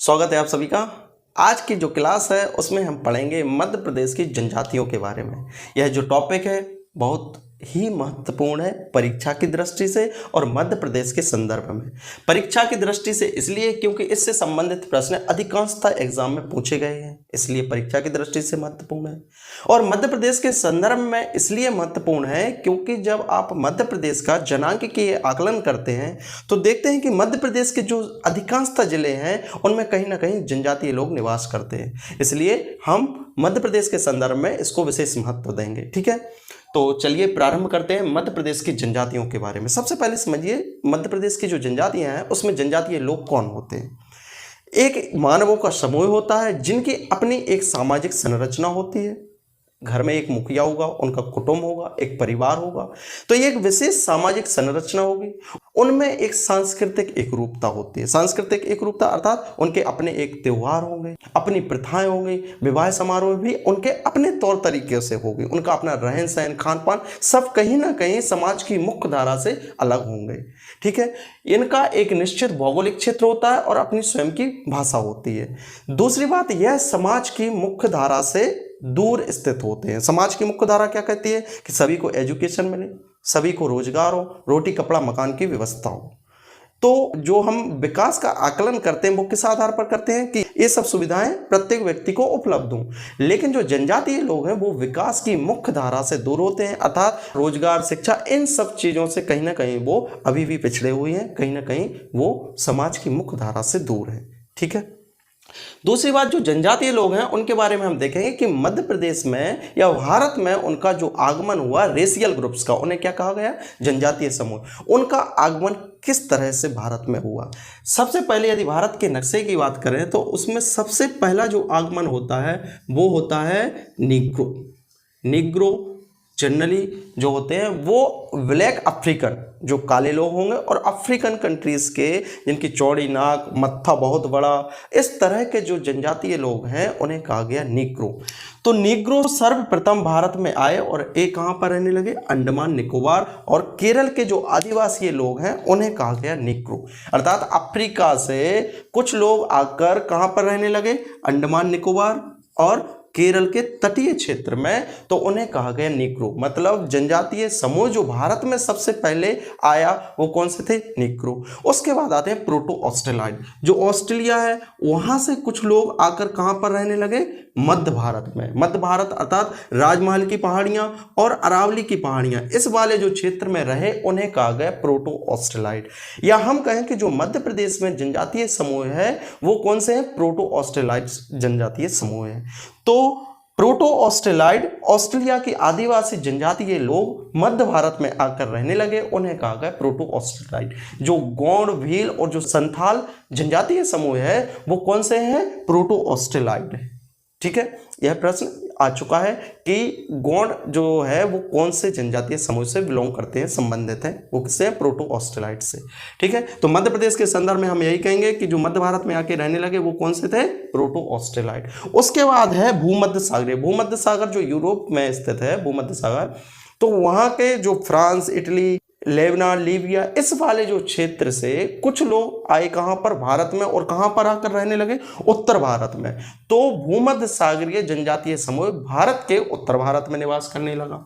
स्वागत है आप सभी का। आज की जो क्लास है उसमें हम पढ़ेंगे मध्य प्रदेश की जनजातियों के बारे में। यह जो टॉपिक है बहुत ही महत्वपूर्ण है परीक्षा की दृष्टि से और मध्य प्रदेश के संदर्भ में। परीक्षा की दृष्टि से इसलिए क्योंकि इससे संबंधित प्रश्न अधिकांशतः एग्जाम में पूछे गए हैं, इसलिए परीक्षा की दृष्टि से महत्वपूर्ण है। और मध्य प्रदेश के संदर्भ में इसलिए महत्वपूर्ण है क्योंकि जब आप मध्य प्रदेश का जनांक के आकलन करते हैं तो देखते हैं कि मध्य प्रदेश के जो अधिकांशतः जिले हैं उनमें कहीं ना कहीं जनजातीय लोग निवास करते हैं, इसलिए हम मध्य प्रदेश के संदर्भ में इसको विशेष महत्व देंगे। ठीक है, तो चलिए प्रारंभ करते हैं मध्य प्रदेश की जनजातियों के बारे में। सबसे पहले समझिए मध्य प्रदेश की जो जनजातियां हैं उसमें जनजातीय लोग कौन होते हैं। एक मानवों का समूह होता है जिनकी अपनी एक सामाजिक संरचना होती है। घर में एक मुखिया होगा, उनका कुटुंब होगा, एक परिवार होगा, तो ये एक विशेष सामाजिक संरचना होगी। उनमें एक सांस्कृतिक एकरूपता होती है। सांस्कृतिक एकरूपता अर्थात उनके अपने एक त्योहार होंगे, अपनी प्रथाएं होंगी, विवाह समारोह भी उनके अपने तौर तरीके से होगी, उनका अपना रहन सहन खान पान सब कहीं ना कहीं समाज की मुख्य धारा से अलग होंगे। ठीक है, इनका एक निश्चित भौगोलिक क्षेत्र होता है और अपनी स्वयं की भाषा होती है। दूसरी बात, यह समाज की मुख्य धारा से दूर स्थित होते हैं। समाज की मुख्य धारा क्या कहती है कि सभी को एजुकेशन मिले, सभी को रोजगार हो, रोटी कपड़ा मकान की व्यवस्था हो। तो जो हम विकास का आकलन करते हैं वो किस आधार पर करते हैं कि ये सब सुविधाएं प्रत्येक व्यक्ति को उपलब्ध हों। लेकिन जो जनजातीय लोग हैं वो विकास की मुख्य धारा से दूर होते हैं, अर्थात रोजगार, शिक्षा, इन सब चीज़ों से कहीं ना कहीं वो अभी भी पिछड़े हुए हैं, कहीं ना कहीं वो समाज की मुख्य धारा से दूर है। ठीक है, दूसरी बात, जो जनजातीय लोग हैं उनके बारे में हम देखेंगे कि मध्य प्रदेश में या भारत में उनका जो आगमन हुआ रेशियल ग्रुप्स का, उन्हें क्या कहा गया, जनजातीय समूह। उनका आगमन किस तरह से भारत में हुआ। सबसे पहले यदि भारत के नक्शे की बात करें तो उसमें सबसे पहला जो आगमन होता है वो होता है निग्रो। निग्रो जनरली जो होते हैं वो ब्लैक अफ्रीकन, जो काले लोग होंगे, और अफ्रीकन कंट्रीज़ के जिनकी चौड़ी नाक, मत्था बहुत बड़ा, इस तरह के जो जनजातीय लोग हैं उन्हें कहा गया निग्रो। तो निग्रो सर्वप्रथम भारत में आए और एक कहाँ पर रहने लगे, अंडमान निकोबार, और केरल के जो आदिवासी लोग हैं उन्हें कहा गया निग्रो। अर्थात अफ्रीका से कुछ लोग आकर कहाँ पर रहने लगे, अंडमान निकोबार और केरल के तटीय क्षेत्र में, तो उन्हें कहा गया निग्रो। मतलब जनजातीय समूह जो भारत में सबसे पहले आया वो कौन से थे, निग्रो। उसके बाद आते हैं प्रोटो ऑस्ट्रेलॉइड, जो ऑस्ट्रेलिया है वहां से कुछ लोग आकर कहां पर रहने लगे, मध्य भारत में। मध्य भारत अर्थात राजमहल की पहाड़ियां और अरावली की पहाड़ियां, इस वाले जो क्षेत्र में रहे उन्हें कहा गया प्रोटो ऑस्ट्रेलॉइड। या हम कहें कि जो मध्य प्रदेश में जनजातीय समूह है वो कौन से हैं, प्रोटो ऑस्ट्रेलॉइड जनजातीय समूह है। तो प्रोटो ऑस्ट्रेलॉइड ऑस्ट्रेलिया की आदिवासी जनजातीय लोग मध्य भारत में आकर रहने लगे, उन्हें कहा गया प्रोटो ऑस्ट्रेलॉइड। जो गौड़, भील और जो संथाल जनजातीय समूह है वो कौन से हैं, प्रोटो ऑस्ट्रेलॉइड है। ठीक है, यह प्रश्न आ चुका है कि गौड़ जो है वो कौन से जनजातीय समूह से बिलोंग करते हैं, संबंधित हैं, वो किससे, प्रोटो ऑस्ट्रेलॉइड से। ठीक है, तो मध्य प्रदेश के संदर्भ में हम यही कहेंगे कि जो मध्य भारत में आके रहने लगे वो कौन से थे, प्रोटो ऑस्ट्रेलॉइड। उसके बाद है भूमध्य सागर। भूमध्य सागर जो यूरोप में स्थित है, भूमध्य सागर, तो वहाँ के जो फ्रांस, इटली, लेबनान, लीबिया, इस वाले जो क्षेत्र से कुछ लोग आए कहां पर, भारत में, और कहां पर आकर रहने लगे, उत्तर भारत में। तो भूमध्य सागरीय जनजातीय समूह भारत के उत्तर भारत में निवास करने लगा।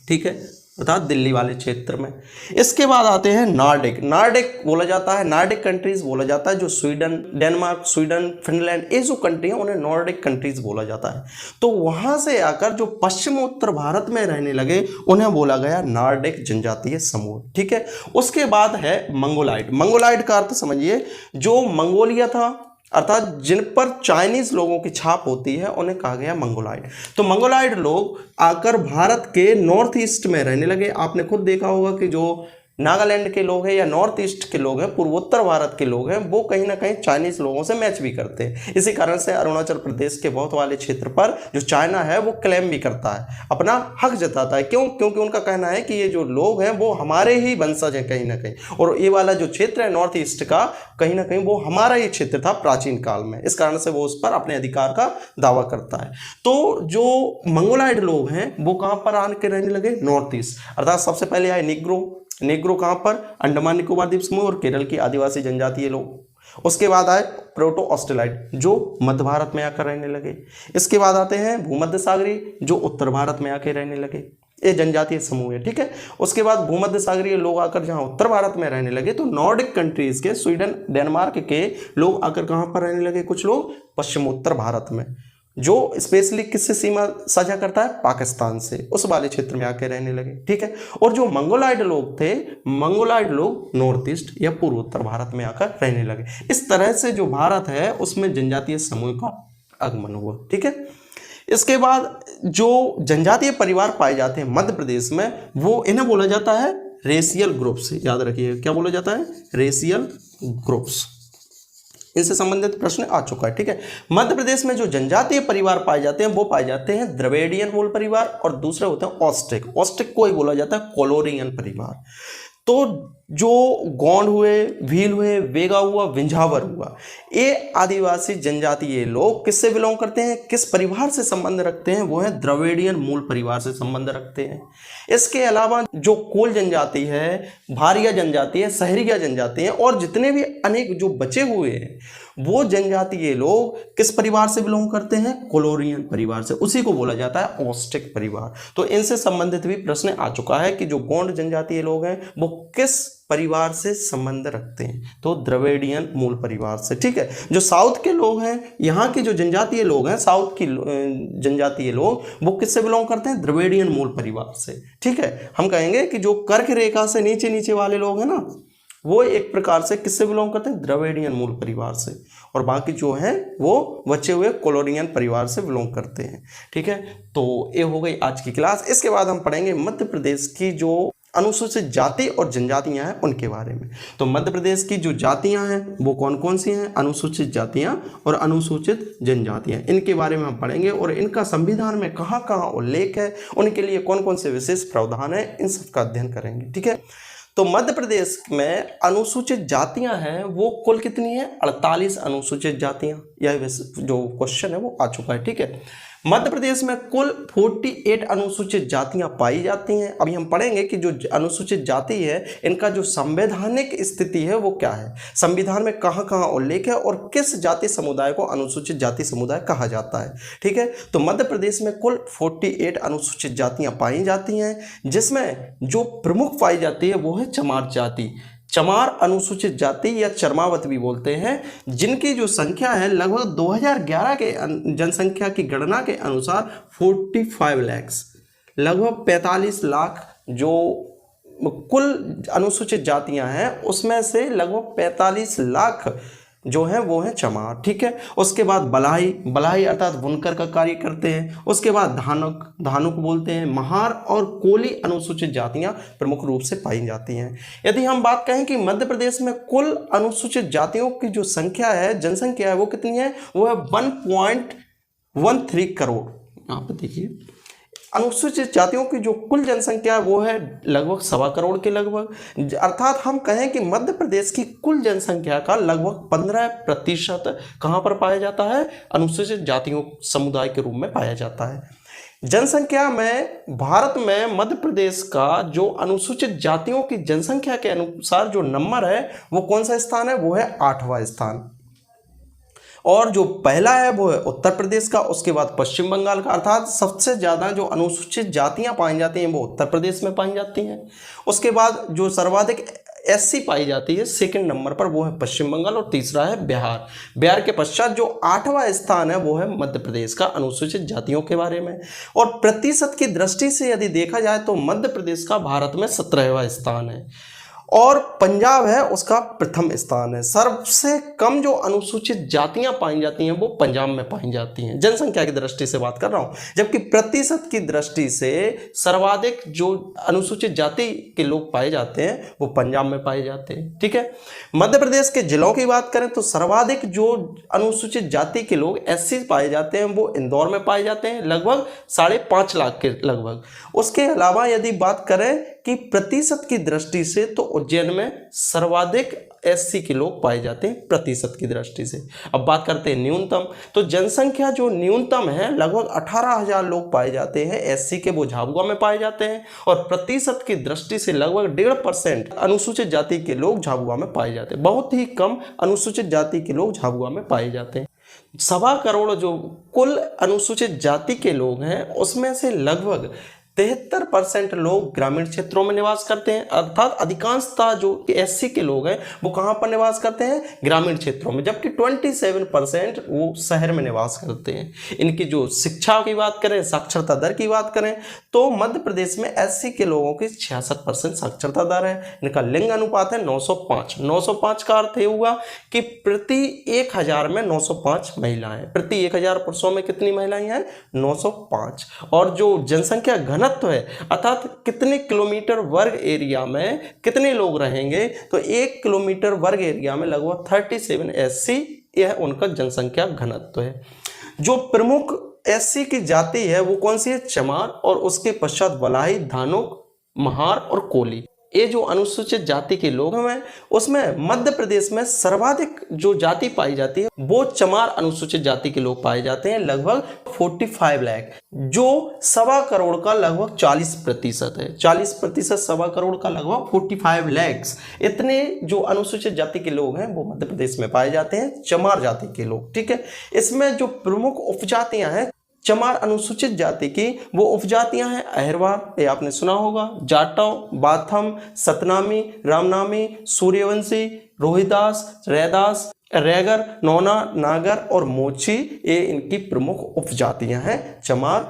ठीक है, अर्थात दिल्ली वाले क्षेत्र में। इसके बाद आते हैं नॉर्डिक। नॉर्डिक बोला जाता है, नॉर्डिक कंट्रीज बोला जाता है, जो स्वीडन, डेनमार्क, स्वीडन, फिनलैंड, ये जो कंट्री है उन्हें नॉर्डिक कंट्रीज बोला जाता है। तो वहां से आकर जो पश्चिम उत्तर भारत में रहने लगे उन्हें बोला गया नॉर्डिक जनजातीय समूह। ठीक है, उसके बाद है मंगोलाइड। मंगोलाइड का अर्थ समझिए, जो मंगोलिया था अर्थात जिन पर चाइनीज लोगों की छाप होती है उन्हें कहा गया मंगोलाइड। तो मंगोलाइड लोग आकर भारत के नॉर्थ ईस्ट में रहने लगे। आपने खुद देखा होगा कि जो नागालैंड के लोग हैं या नॉर्थ ईस्ट के लोग हैं, पूर्वोत्तर भारत के लोग हैं, वो कहीं ना कहीं चाइनीज लोगों से मैच भी करते हैं। इसी कारण से अरुणाचल प्रदेश के बहुत वाले क्षेत्र पर जो चाइना है वो क्लेम भी करता है, अपना हक जताता है। क्यों? क्योंकि उनका कहना है कि ये जो लोग हैं वो हमारे ही वंशज हैं कहीं ना कहीं, और ये वाला जो क्षेत्र है नॉर्थ ईस्ट का, कहीं ना कहीं वो हमारा ही क्षेत्र था प्राचीन काल में। इस कारण से वो उस पर अपने अधिकार का दावा करता है। तो जो मंगोलाइड लोग हैं वो कहाँ पर आके रहने लगे, नॉर्थ ईस्ट। अर्थात सबसे पहले आए निग्रो। निग्रो कहाँ पर, अंडमान निकोबार द्वीप समूह और केरल की आदिवासी जनजातीय लोग। उसके बाद आए प्रोटो ऑस्ट्रेलाइड जो मध्य भारत में आकर रहने लगे। इसके बाद आते हैं भूमध्य सागरीय जो उत्तर भारत में आके रहने लगे, ये जनजातीय समूह है, ठीक है। उसके बाद भूमध्य सागरीय लोग आकर जहां उत्तर भारत में रहने लगे तो नॉर्डिक कंट्रीज के स्वीडन डेनमार्क के लोग आकर कहां पर रहने लगे, कुछ लोग पश्चिमोत्तर भारत में, जो स्पेशली किससे सीमा साझा करता है, पाकिस्तान से, उस वाले क्षेत्र में आके रहने लगे, ठीक है। और जो मंगोलाइड लोग थे, मंगोलाइड लोग नॉर्थ ईस्ट या पूर्वोत्तर भारत में आकर रहने लगे। इस तरह से जो भारत है उसमें जनजातीय समूह का आगमन हुआ, ठीक है। इसके बाद जो जनजातीय परिवार पाए जाते हैं मध्य प्रदेश में, वो इन्हें बोला जाता है रेशियल ग्रुप्स। याद रखिए क्या बोला जाता है, रेशियल ग्रुप्स। इनसे संबंधित प्रश्न आ चुका है, ठीक है। मध्य प्रदेश में जो जनजातीय परिवार पाए जाते हैं वो पाए जाते हैं द्रविडियन मूल परिवार और दूसरे होते हैं ऑस्ट्रिक। ऑस्ट्रिक को ही बोला जाता है कोलोरियन परिवार। तो जो गोंड हुए, भील हुए, वेगा हुआ, विंझावर हुआ, ये आदिवासी जनजातीय लोग किससे बिलोंग करते हैं, किस परिवार से संबंध रखते हैं, वो है द्रविडियन मूल परिवार से संबंध रखते हैं। इसके अलावा जो कोल जनजाति है, भारिया जनजाति है, सहरिया जनजाति है और जितने भी अनेक जो बचे हुए हैं वो जनजातीय लोग किस परिवार से बिलोंग करते हैं, कोलोरियन परिवार से, उसी को बोला जाता है ऑस्ट्रिक परिवार। तो इनसे संबंधित भी प्रश्न आ चुका है कि जो गोंड जनजातीय लोग हैं वो किस परिवार से संबंध रखते हैं, तो द्रविडियन मूल परिवार से, ठीक है। जो साउथ के लोग हैं, यहाँ के जो जनजातीय लोग हैं, साउथ की जनजातीय लोग, वो किससे बिलोंग करते हैं, द्रविडियन मूल परिवार से, ठीक है। हम कहेंगे कि जो कर्क रेखा से नीचे नीचे वाले लोग हैं ना, वो एक प्रकार से किससे बिलोंग करते हैं, द्रविडियन मूल परिवार से, और बाकी जो हैं वो बचे हुए कोलोरियन परिवार से बिलोंग करते हैं, ठीक है। तो ये हो गई आज की क्लास। इसके बाद हम पढ़ेंगे मध्य प्रदेश की जो अनुसूचित जाति और जनजातियां हैं उनके बारे में। तो मध्य प्रदेश की जो जातियां हैं वो कौन कौन सी हैं, अनुसूचित जातियां और अनुसूचित जनजातियां, इनके बारे में हम पढ़ेंगे और इनका संविधान में कहाँ कहाँ उल्लेख है, उनके लिए कौन कौन से विशेष प्रावधान है, इन सब का अध्ययन करेंगे, ठीक है। तो मध्य प्रदेश में अनुसूचित जातियां हैं वो कुल कितनी है, 48 अनुसूचित जातियां। यह जो क्वेश्चन है वो आ चुका है, ठीक है। मध्य प्रदेश में कुल 48 अनुसूचित जातियां पाई जाती हैं। अभी हम पढ़ेंगे कि जो अनुसूचित जाति है इनका जो संवैधानिक स्थिति है वो क्या है, संविधान में कहाँ कहाँ उल्लेख है और किस जाति समुदाय को अनुसूचित जाति समुदाय कहा जाता है, ठीक है। तो मध्य प्रदेश में कुल 48 अनुसूचित जातियां पाई जाती हैं, जिसमें जो प्रमुख पाई जाती है वो है चमार जाति। चमार अनुसूचित जाति या चरमावत भी बोलते हैं, जिनकी जो संख्या है लगभग 2011 के जनसंख्या की गणना के अनुसार 45 लाख, लगभग 45 लाख जो कुल अनुसूचित जातियां हैं उसमें से लगभग 45 लाख जो है वो है चमार, ठीक है। उसके बाद बलाई, बलाई अर्थात बुनकर का कार्य करते हैं। उसके बाद धानुक, धानुक बोलते हैं। महार और कोली अनुसूचित जातियां प्रमुख रूप से पाई जाती हैं। यदि हम बात कहें कि मध्य प्रदेश में कुल अनुसूचित जातियों की जो संख्या है, जनसंख्या है, वो कितनी है, वो है 1.13 करोड़। यहाँ पर देखिए अनुसूचित जातियों की जो कुल जनसंख्या है वो है लगभग 1.25 करोड़ के लगभग, अर्थात हम कहें कि मध्य प्रदेश की कुल जनसंख्या का लगभग 15% कहाँ पर पाया जाता है, अनुसूचित जातियों समुदाय के रूप में पाया जाता है। जनसंख्या में भारत में मध्य प्रदेश का जो अनुसूचित जातियों की जनसंख्या के अनुसार जो नंबर है वो कौन सा स्थान है, वो है 8वां स्थान। और जो पहला है वो है उत्तर प्रदेश का, उसके बाद पश्चिम बंगाल का, अर्थात सबसे ज़्यादा जो अनुसूचित जातियां पाई जाती हैं वो उत्तर प्रदेश में पाई जाती हैं। उसके बाद जो सर्वाधिक एससी पाई जाती है सेकंड नंबर पर वो है पश्चिम बंगाल और तीसरा है बिहार। बिहार के पश्चात जो 8वां स्थान है वो है मध्य प्रदेश का अनुसूचित जातियों के बारे में। और प्रतिशत की दृष्टि से यदि देखा जाए तो मध्य प्रदेश का भारत में 17वां स्थान है और पंजाब है उसका प्रथम स्थान है। सबसे कम जो अनुसूचित जातियां पाई जाती हैं वो पंजाब में पाई जाती हैं, जनसंख्या की दृष्टि से बात कर रहा हूं, जबकि प्रतिशत की दृष्टि से सर्वाधिक जो अनुसूचित जाति के लोग पाए जाते हैं वो पंजाब में पाए जाते हैं, ठीक है। मध्य प्रदेश के जिलों की बात करें तो सर्वाधिक जो अनुसूचित जाति के लोग एससी पाए जाते हैं वो इंदौर में पाए जाते हैं, लगभग 5.5 लाख के लगभग। उसके अलावा यदि बात करें कि प्रतिशत की दृष्टि से तो उज्जैन में सर्वाधिक एससी के लोग पाए जाते हैं प्रतिशत की दृष्टि से। अब बात करते हैं न्यूनतम, तो जनसंख्या जो न्यूनतम है लगभग 18,000 लोग पाए जाते हैं एससी के, वो झाबुआ में पाए जाते हैं, और प्रतिशत की दृष्टि से लगभग 1.5% अनुसूचित जाति के लोग झाबुआ में पाए जाते हैं। बहुत ही कम अनुसूचित जाति के लोग झाबुआ में पाए जाते हैं। 1.25 करोड़ जो कुल अनुसूचित जाति के लोग हैं उसमें से लगभग 73% लोग ग्रामीण क्षेत्रों में निवास करते हैं, अर्थात अधिकांशतः जो एससी के लोग हैं वो कहाँ पर निवास करते हैं, ग्रामीण क्षेत्रों में, जबकि 27% वो शहर में निवास करते हैं। इनकी जो शिक्षा की बात करें, साक्षरता दर की बात करें, तो मध्य प्रदेश में एससी के लोगों की 66% साक्षरता दर है। इनका लिंग अनुपात है 905। 905 का अर्थ ये हुआ कि प्रति 1000 में 905 महिलाएं, प्रति 1000 पुरुषों में कितनी महिलाएं हैं, 905। और जो जनसंख्या घनत्व है, अर्थात कितने किलोमीटर वर्ग एरिया में कितने लोग रहेंगे, तो 1 किलोमीटर वर्ग एरिया में लगभग 37 एससी, यह उनका जनसंख्या घनत्व है। जो प्रमुख एससी की जाति है वो कौन सी है, चमार, और उसके पश्चात वलाही, धानुक, महार और कोली। ये जो अनुसूचित जाति के लोग हैं उसमें मध्य प्रदेश में सर्वाधिक जो जाति पाई जाती है वो चमार अनुसूचित जाति के लोग पाए जाते हैं, लगभग 45 लाख, जो 1.25 करोड़ का लगभग 40% है। 40%, 1.25 करोड़ का लगभग 45 लाख, इतने जो अनुसूचित जाति के लोग हैं वो मध्य प्रदेश में पाए जाते हैं, चमार जाति के लोग। ठीक है, इसमें जो प्रमुख उपजातियां हैं चमार अनुसूचित जाति की, वो उपजातियां हैं अहिरवार, ये आपने सुना होगा, जाटव, बाथम, सतनामी, रामनामी, सूर्यवंशी, रोहिदास, रैदास, रैगर, नौना, नागर और मोची, ये इनकी प्रमुख उपजातियां हैं चमार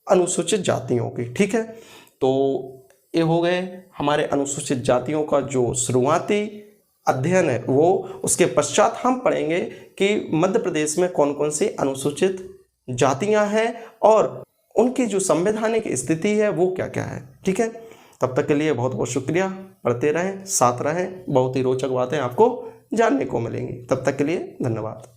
अनुसूचित जातियों की। ठीक है, तो ये हो गए हमारे अनुसूचित जातियों का जो शुरुआती अध्ययन है वो। उसके पश्चात हम पढ़ेंगे कि मध्य प्रदेश में कौन कौन सी अनुसूचित जातियां हैं और उनकी जो संवैधानिक स्थिति है वो क्या क्या है। ठीक है, तब तक के लिए बहुत बहुत शुक्रिया। पढ़ते रहें, साथ रहें, बहुत ही रोचक बातें आपको जानने को मिलेंगी। तब तक के लिए धन्यवाद।